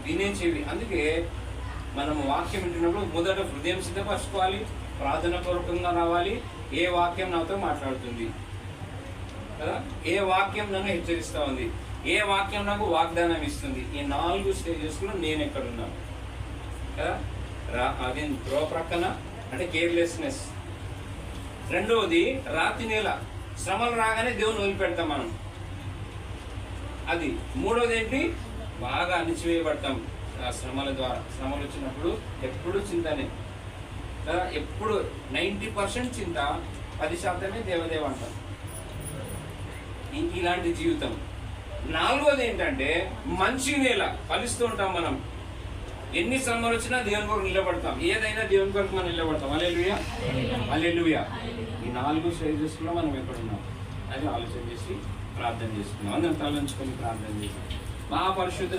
వినే చెవి. అందుకే మనము వాక్యం వింటున్నప్పుడు మొదట హృదయం సిద్ధపరచుకోవాలి, ప్రార్థన పూర్వకంగా రావాలి. ఏ వాక్యం నాతో మాట్లాడుతుంది కదా, ఏ వాక్యం నన్ను హెచ్చరిస్తూ ఉంది, ఏ వాక్యం నాకు వాగ్దానం ఇస్తుంది. ఈ 4 స్టేజెస్లో నేను ఎక్కడున్నాను కదా. అది త్రో ప్రక్కన అంటే కేర్లెస్నెస్. రెండవది రాతి నేల, శ్రమలు రాగానే దేవుని వదిలిపెడతాం మనం, అది. మూడవది ఏంటి, బాగా అణిచివేయబడతాం ఆ శ్రమల ద్వారా. శ్రమలు వచ్చినప్పుడు ఎప్పుడు చింతనే కదా, ఎప్పుడు 90% చింత, 10% దేవదేవ అంటాం. ఇలాంటి జీవితం. నాలుగోది ఏంటంటే మంచి నేల, ఫలిస్తూ ఉంటాం మనం. ఎన్ని శ్రమలు వచ్చినా దేవుని కొరకు నిలబడతాం, ఏదైనా దేవుని కొరకు మనం నిలబడతాం. హల్లెలూయా, హల్లెలూయా. ఈ 4 స్టేజెస్లో మనం ఎక్కడున్నాం అది ఆలోచన చేసి ప్రార్థన చేసుకున్నాం. అందరం తలంచుకొని ప్రార్థన చేసాం. మహాపరిశుద్ధ